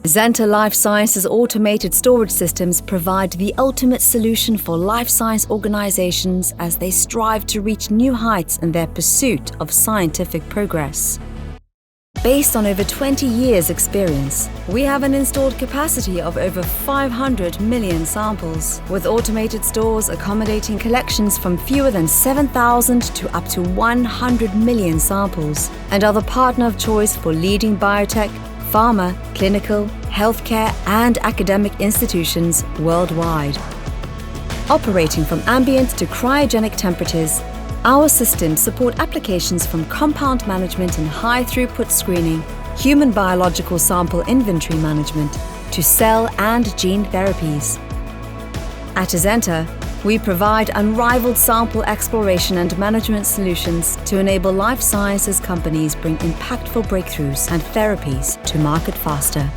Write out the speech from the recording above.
Azenta Life Sciences automated storage systems provide the ultimate solution for life science organizations as they strive to reach new heights in their pursuit of scientific progress. Based on over 20 years' experience, we have an installed capacity of over 500 million samples, with automated stores accommodating collections from fewer than 7,000 to up to 100 million samples, and are the partner of choice for leading biotech, pharma, clinical, healthcare, and academic institutions worldwide. Operating from ambient to cryogenic temperatures, our systems support applications from compound management and high-throughput screening, human biological sample inventory management, to cell and gene therapies. At Azenta, we provide unrivaled sample exploration and management solutions to enable life sciences companies bring impactful breakthroughs and therapies to market faster.